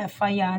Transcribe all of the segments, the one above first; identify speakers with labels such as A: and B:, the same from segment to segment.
A: FIR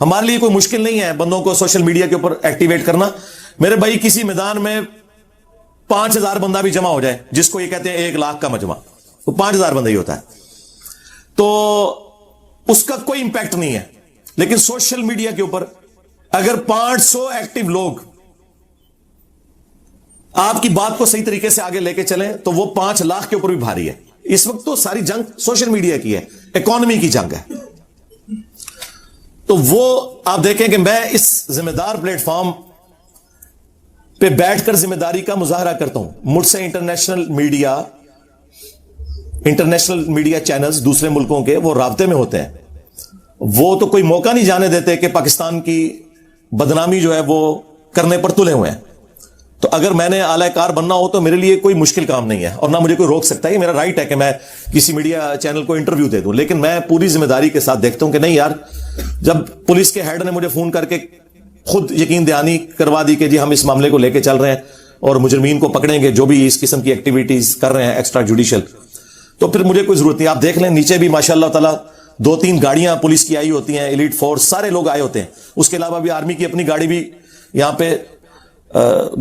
B: ہمارے لیے کوئی مشکل نہیں ہے بندوں کو سوشل میڈیا کے اوپر ایکٹیویٹ کرنا. میرے بھائی کسی میدان میں 5,000 بندہ بھی جمع ہو جائے, جس کو یہ کہتے ہیں 1,00,000 کا مجمع, تو 5,000 بندہ ہی ہوتا ہے, تو اس کا کوئی امپیکٹ نہیں ہے. لیکن سوشل میڈیا کے اوپر اگر 500 ایکٹیو لوگ آپ کی بات کو صحیح طریقے سے آگے لے کے چلیں تو وہ 5,00,000 کے اوپر بھی بھاری ہے. اس وقت تو ساری جنگ سوشل میڈیا کی ہے, اکانومی کی جنگ ہے. تو وہ آپ دیکھیں کہ میں اس ذمہ دار پلیٹ فارم پہ بیٹھ کر ذمہ داری کا مظاہرہ کرتا ہوں. مجھ سے انٹرنیشنل میڈیا چینلز دوسرے ملکوں کے وہ رابطے میں ہوتے ہیں. وہ تو کوئی موقع نہیں جانے دیتے کہ پاکستان کی بدنامی جو ہے وہ کرنے پر تلے ہوئے ہیں. تو اگر میں نے اعلی کار بننا ہو تو میرے لیے کوئی مشکل کام نہیں ہے, اور نہ مجھے کوئی روک سکتا ہے. یہ میرا رائٹ ہے کہ میں کسی میڈیا چینل کو انٹرویو دے دوں, لیکن میں پوری ذمہ داری کے ساتھ دیکھتا ہوں کہ نہیں یار, جب پولیس کے ہیڈ نے مجھے فون کر کے خود یقین دہانی کروا دی کہ جی ہم اس معاملے کو لے کے چل رہے ہیں اور مجرمین کو پکڑیں گے جو بھی اس قسم کی ایکٹیویٹیز کر رہے ہیں ایکسٹرا جوڈیشل, تو پھر مجھے کوئی ضرورت نہیں. آپ دیکھ لیں نیچے بھی ماشاءاللہ تعالیٰ 2-3 گاڑیاں پولیس کی آئی ہوتی ہیں, ایلیٹ فورس سارے لوگ آئے ہوتے ہیں. اس کے علاوہ بھی آرمی کی اپنی گاڑی بھی یہاں پہ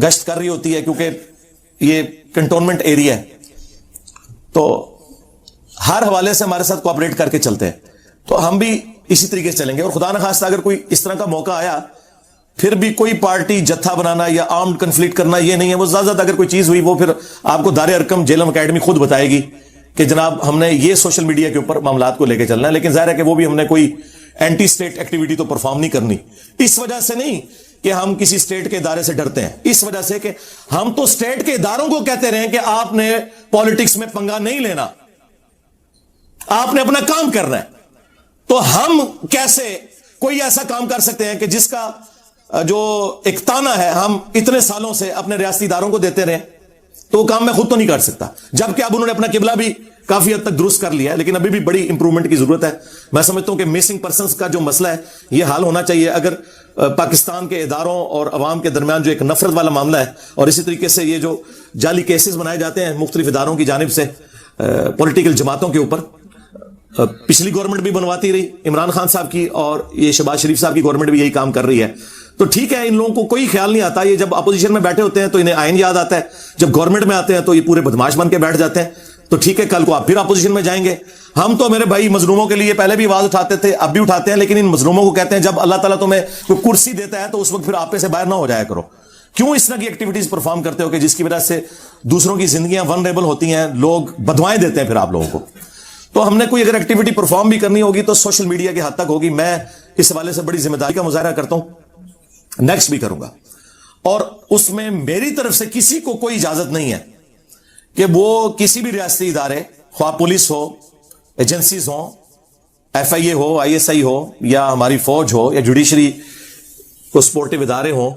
B: گشت کر رہی ہوتی ہے, کیونکہ یہ کنٹونمنٹ ایریا ہے. تو ہر حوالے سے ہمارے ساتھ کوآپریٹ کر کے چلتے ہیں, تو ہم بھی اسی طریقے سے چلیں گے. اور خدا نخواستہ اگر کوئی اس طرح کا موقع آیا, پھر بھی کوئی پارٹی جتھا بنانا یا آرمڈ کنفلکٹ کرنا یہ نہیں ہے. وہ زیادہ اگر کوئی چیز ہوئی وہ پھر آپ کو دار ارکم جیلم اکیڈمی خود بتائے گی کہ جناب ہم نے یہ سوشل میڈیا کے اوپر معاملات کو لے کے چلنا ہے. لیکن ظاہر ہے کہ وہ بھی ہم نے کوئی اینٹی اسٹیٹ ایکٹیویٹی تو پرفارم نہیں کرنی. اس وجہ سے نہیں کہ ہم کسی اسٹیٹ کے ادارے سے ڈرتے ہیں, اس وجہ سے کہ ہم تو اسٹیٹ کے اداروں کو کہتے رہے کہ آپ نے پالیٹکس میں پنگا نہیں لینا, آپ نے اپنا کام کرنا ہے. تو ہم کیسے کوئی ایسا کام کر سکتے ہیں کہ جس کا جو ایک تانا ہے ہم اتنے سالوں سے اپنے ریاستی اداروں کو دیتے رہے, تو وہ کام میں خود تو نہیں کر سکتا. جبکہ اب انہوں نے اپنا قبلہ بھی کافی حد تک درست کر لیا ہے, لیکن ابھی بھی بڑی امپرومنٹ کی ضرورت ہے. میں سمجھتا ہوں کہ مسنگ پرسنز کا جو مسئلہ ہے یہ حل ہونا چاہیے. اگر پاکستان کے اداروں اور عوام کے درمیان جو ایک نفرت والا معاملہ ہے, اور اسی طریقے سے یہ جو جعلی کیسز بنائے جاتے ہیں مختلف اداروں کی جانب سے پولیٹیکل جماعتوں کے اوپر, پچھلی گورنمنٹ بھی بنواتی رہی عمران خان صاحب کی, اور یہ شہباز شریف صاحب کی گورنمنٹ بھی یہی کام کر رہی ہے. تو ٹھیک ہے, ان لوگوں کو کوئی خیال نہیں آتا. یہ جب اپوزیشن میں بیٹھے ہوتے ہیں تو انہیں آئین یاد آتا ہے, جب گورنمنٹ میں آتے ہیں تو یہ پورے بدماش بن کے بیٹھ جاتے ہیں. تو ٹھیک ہے, کل کو آپ پھر اپوزیشن میں جائیں گے. ہم تو میرے بھائی مظلوموں کے لیے پہلے بھی آواز اٹھاتے تھے, اب بھی اٹھاتے ہیں, لیکن ان مظلوموں کو کہتے ہیں جب اللہ تعالیٰ تمہیں کوئی کرسی دیتا ہے تو اس وقت پھر آپ سے باہر نہ ہو جایا کرو. کیوں اس طرح کی ایکٹیویٹیز پرفارم کرتے ہو کہ جس کی وجہ سے دوسروں کی زندگیاں ونریبل ہوتی ہیں, لوگ بدوائیں دیتے ہیں پھر آپ لوگوں کو. تو ہم نے کوئی اگر ایکٹیویٹی پرفارم بھی کرنی ہوگی تو سوشل میڈیا کی حد تک ہوگی. میں اس حوالے سے بڑی ذمہ داری کا مظاہرہ کرتا ہوں, نیکسٹ بھی کروں گا. اور اس میں میری طرف سے کسی کو کوئی اجازت نہیں ہے کہ وہ کسی بھی ریاستی ادارے, خواہ پولیس ہو, ایجنسیز ہوں, FIA ہو, ISI ہو, یا ہماری فوج ہو, یا جوڈیشری کو سپورٹیو ادارے ہوں,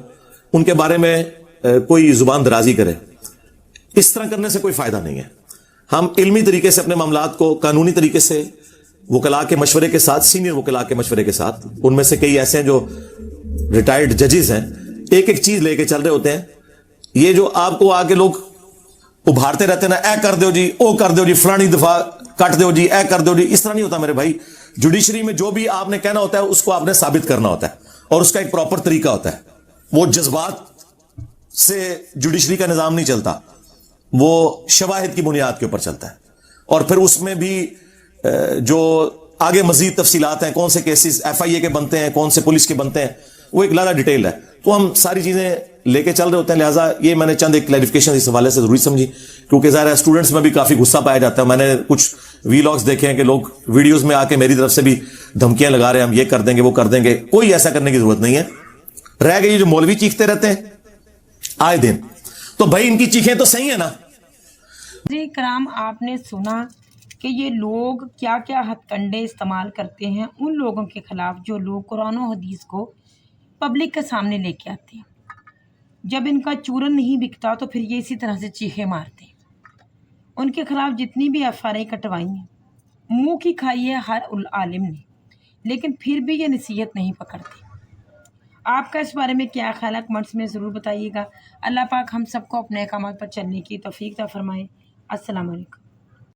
B: ان کے بارے میں کوئی زبان درازی کرے. اس طرح کرنے سے کوئی فائدہ نہیں ہے. ہم علمی طریقے سے اپنے معاملات کو قانونی طریقے سے وکلاء کے مشورے کے ساتھ, سینئر وکلاء کے مشورے کے ساتھ, ان میں سے کئی ایسے ہیں جو ریٹائرڈ ججز ہیں, ایک ایک چیز لے کے چل رہے ہوتے ہیں. یہ جو آپ کو آگے لوگ ابھارتے رہتے ہیں نا, اے کر دو جی, او کر دو جی, فلانی دفعہ کٹ دو جی, اے کر دو جی, اس طرح نہیں ہوتا میرے بھائی. جوڈیشری میں جو بھی آپ نے کہنا ہوتا ہے اس کو آپ نے ثابت کرنا ہوتا ہے, اور اس کا ایک پراپر طریقہ ہوتا ہے. وہ جذبات سے جوڈیشری کا نظام نہیں چلتا, وہ شواہد کی بنیاد کے اوپر چلتا ہے. اور پھر اس میں بھی جو آگے مزید تفصیلات ہیں, کون سے کیسز FIA کے بنتے ہیں, کون سے پولیس کے بنتے ہیں, وہ ایک زیادہ ڈیٹیل ہے. تو ہم ساری چیزیں لے کے چل رہے ہوتے ہیں. لہٰذا یہ میں نے چند ایک کلیریفیکیشن اس حوالے سے ضروری سمجھی, کیونکہ ظاہر ہے اسٹوڈنٹس میں بھی کافی غصہ پایا جاتا ہے. میں نے کچھ ویلاگس دیکھے ہیں کہ لوگ ویڈیوز میں آ کے میری طرف سے بھی دھمکیاں لگا رہے ہیں, ہم یہ کر دیں گے, وہ کر دیں گے. کوئی ایسا کرنے کی ضرورت نہیں ہے. رہ گئی جو مولوی چیختے رہتے ہیں آئے دن, تو بھائی ان کی چیخیں تو صحیح ہے نا.
A: جی کرام, آپ نے سنا کہ یہ لوگ کیا کیا ہتھ کنڈے استعمال کرتے ہیں ان لوگوں کے خلاف جو لوگ قرآن و حدیث کو پبلک کے سامنے لے کے آتے ہیں. جب ان کا چورن نہیں بکتا تو پھر یہ اسی طرح سے چیخے مارتے ہیں. ان کے خلاف جتنی بھی FRI کٹوائی ہیں, منہ کی کھائی ہے ہر عالم نے, لیکن پھر بھی یہ نصیحت نہیں پکڑتے. آپ کا اس بارے میں کیا خیال ہے کمنٹس میں ضرور بتائیے گا. اللہ پاک ہم سب کو اپنے احکامات پر چلنے کی توفیق عطا فرمائے. السلام علیکم.